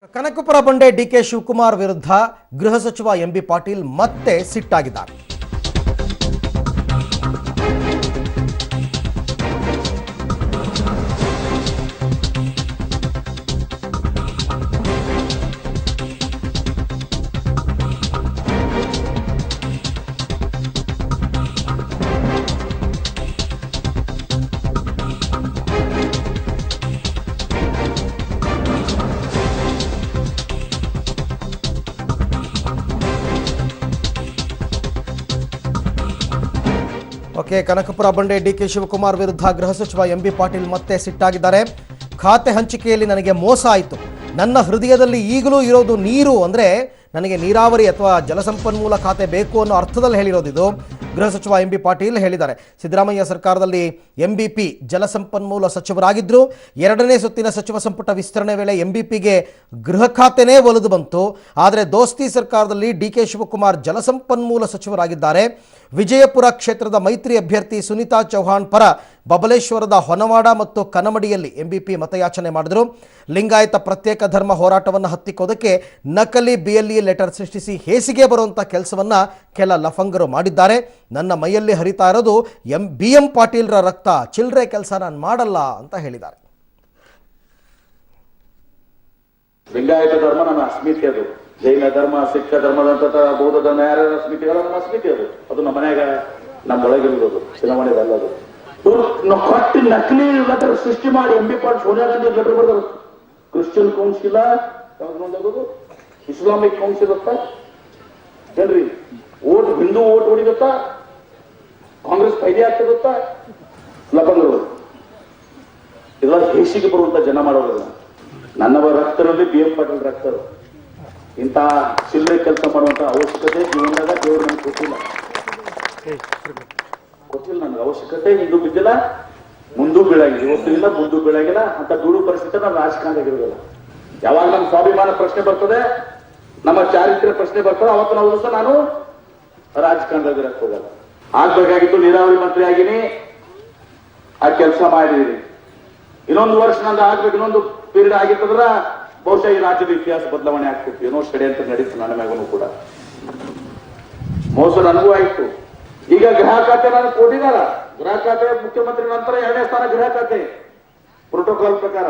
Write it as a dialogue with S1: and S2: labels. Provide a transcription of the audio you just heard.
S1: ಕನಕಪುರ ಬಂಡೆ ಡಿಕೆ ಶಿವಕುಮಾರ್ ವಿರುದ್ಧ ಗೃಹ ಸಚಿವ ಎಂಬಿ ಪಾಟೀಲ್ ಮತ್ತೆ ಸಿಟ್ಟಾಗಿದ್ದಾರೆ. ಕನಕಪುರ ಬಂಡೆ ಡಿಕೆ ಶಿವಕುಮಾರ್ ವಿರುದ್ಧ ಗೃಹ ಸಚಿವ ಎಂಬಿ ಪಾಟೀಲ್ ಮತ್ತೆ ಸಿಟ್ಟಾಗಿದ್ದಾರೆ. ಖಾತೆ ಹಂಚಿಕೆಯಲ್ಲಿ ನನಗೆ ಮೋಸ ಆಯಿತು. ನನ್ನ ಹೃದಯದಲ್ಲಿ ಈಗಲೂ ಇರೋದು ನೀರು, ಅಂದರೆ ನನಗೆ ನೀರಾವರಿ ಅಥವಾ ಜಲಸಂಪನ್ಮೂಲ ಖಾತೆ ಬೇಕು ಅನ್ನೋ ಅರ್ಥದಲ್ಲಿ ಹೇಳಿರೋದು ಇದು. ಗೃಹ ಸಚಿವ ಎಂಬಿ ಪಾಟೀಲ್ ಹೇಳಿದ್ದಾರೆ. ಸಿದ್ದರಾಮಯ್ಯ ಸರ್ಕಾರದಲ್ಲಿ ಎಂಬಿಪಿ ಜಲಸಂಪನ್ಮೂಲ ಸಚಿವರಾಗಿದ್ದರು. ಎರಡನೇ ಸುತ್ತಿನ ಸಚಿವ ಸಂಪುಟ ವಿಸ್ತರಣೆ ವೇಳೆ ಎಂಬಿಪಿಗೆ ಗೃಹ ಖಾತೆನೇ ಒಲಿದು ಬಂತು. ಆದರೆ ದೋಸ್ತಿ ಸರ್ಕಾರದಲ್ಲಿ ಡಿಕೆ ಶಿವಕುಮಾರ್ ಜಲಸಂಪನ್ಮೂಲ ಸಚಿವರಾಗಿದ್ದಾರೆ. ವಿಜಯಪುರ ಕ್ಷೇತ್ರದ ಮೈತ್ರಿ ಅಭ್ಯರ್ಥಿ ಸುನೀತಾ ಚೌಹಾಣ್ ಪರ ಬಬಲೇಶ್ವರದ ಹೊನವಾಡ ಮತ್ತು ಕನಮಡಿಯಲ್ಲಿ ಎಂಬಿಪಿ ಮತಯಾಚನೆ ಮಾಡಿದರು. ಲಿಂಗಾಯತ ಪ್ರತ್ಯೇಕ ಧರ್ಮ ಹೋರಾಟವನ್ನು ಹತ್ತಿಕ್ಕೋದಕ್ಕೆ ನಕಲಿ ಬಿಎಲ್ಇ ಲೆಟರ್ ಸೃಷ್ಟಿಸಿ ಹೇಸಿಗೆ ಬರುವಂಥ ಕೆಲಸವನ್ನು ಕೆಲ ಲಫಂಗರು ಮಾಡಿದ್ದಾರೆ. ನನ್ನ ಮೈಯಲ್ಲಿ ಹರಿತಾ ಇರೋದು ಬಿಎಂ ಪಾಟೀಲ್ರ ರಕ್ತ, ಚಿಲ್ಲರೆ ಕೆಲಸ ನಾನು ಮಾಡಲ್ಲ ಅಂತ ಹೇಳಿದ್ದಾರೆ.
S2: ಲಿಂಗಾಯತ ಧರ್ಮ ನನ್ನ ಅಸ್ಮಿತೆ, ಅದು ಜೈನ ಧರ್ಮ, ಸಿಖ್ ಧರ್ಮದಂತ ಬೌದ್ಧ ಧರ್ಮ ಯಾರ ಅಸ್ಮಿತೆ ನನ್ನ ಅಸ್ಮಿತೆ, ಅದು ನಮ್ಮ ಮನ್ಯಾಗ ನಮ್ಮ ಒಳಗಿರೋದು, ಚುನಾವಣೆದಲ್ಲ. ಅದು ಕೊಟ್ಟು ನಕಲಿ ಲೆಟರ್ ಸೃಷ್ಟಿ ಮಾಡಿ ಎಂಬಿ ಪಾಟೀಲ್ ಸೋನಿಯಾ ಗಾಂಧಿ ಲೆಟರ್ ಬರೆದರು. ಕ್ರಿಶ್ಚಿಯನ್ ಕೌನ್ಸಿಲ್, ಇಸ್ಲಾಮಿಕ್ ಕೌನ್ಸಿಲ್ ಅಂತ ಏನ್ರಿ, ಓಟ್ ಹಿಂದೂ ಓಟ್ ಹೊಡಿದತ್ತ, ಕಾಂಗ್ರೆಸ್ ಫೈದೆ ಆಗ್ತದತ್ತ, ಲಪಂಗರು ಇದೆಲ್ಲ ಹೇಸಿಗೆ ಬರುವಂತ ಜನ ಮಾಡೋದಿಲ್ಲ. ನನ್ನವರ ರಕ್ತರಲ್ಲಿ ಬಿಎಂ ಪಾಟೀಲ್ ರಕ್ತರು. ಇಂಥ ಚಿಲ್ಲರೆ ಕೆಲಸ ಮಾಡುವಂತ ಅವಶ್ಯಕತೆ ಜೀವನದಾಗ ದೇವರು ನನಗೆ ಗೊತ್ತಿಲ್ಲ ನನಗೆ ಅವಶ್ಯಕತೆ. ಇಂದು ಬಿದ್ದಿಲ್ಲ, ಮುಂದೂ ಬೀಳಾಗಿಲ್ಲ, ಇವತ್ತು ಇಲ್ಲ, ಮುಂದೂ ಬೀಳಾಗಿಲ್ಲ. ಅಂತ ದುಡು ಪರಿಸ್ಥಿತಿ ನಾನು ರಾಜಕಾರಣದಾಗಿರೋದಿಲ್ಲ. ಯಾವಾಗ ನಮ್ಮ ಸ್ವಾಭಿಮಾನ ಪ್ರಶ್ನೆ ಬರ್ತದೆ, ನಮ್ಮ ಚಾರಿತ್ರ್ಯ ಪ್ರಶ್ನೆ ಬರ್ತದೆ, ಅವತ್ತು ನಾವು ದಿವಸ ನಾನು ರಾಜಕಾರಣದಾಗಿರಕ್ಕೆ ಹೋಗಲ್ಲ. ಆಗ್ಬೇಕಾಗಿತ್ತು ನೀರಾವರಿ ಮಂತ್ರಿ ಆಗಿನಿ, ಆ ಕೆಲಸ ಮಾಡಿದೀನಿ. ಇನ್ನೊಂದು ವರ್ಷ ನಂದು ಆಗ್ಬೇಕು, ಇನ್ನೊಂದು ಪೀರಿಯಡ್ ಆಗಿತ್ತಂದ್ರ ಬಹುಶಃ ಈ ರಾಜ್ಯದ ಇತಿಹಾಸ ಬದಲಾವಣೆ ಆಗ್ತಿತ್ತು. ಏನೋ ಷಡ್ಯಂತ್ರ ನಡೀತು ನನ್ನ ಮ್ಯಾಗೂ ಕೂಡ. ಮೋಸ ನನಗೂ ಆಯ್ತು. ಈಗ ಗೃಹ ಖಾತೆ ನನಗೆ ಕೊಟ್ಟಿದಾರ. ಗೃಹ ಖಾತೆ ಮುಖ್ಯಮಂತ್ರಿ ನಂತರ 2ನೇ ಸ್ಥಾನ ಗೃಹ ಖಾತೆ ಪ್ರೋಟೋಕಾಲ್ ಪ್ರಕಾರ.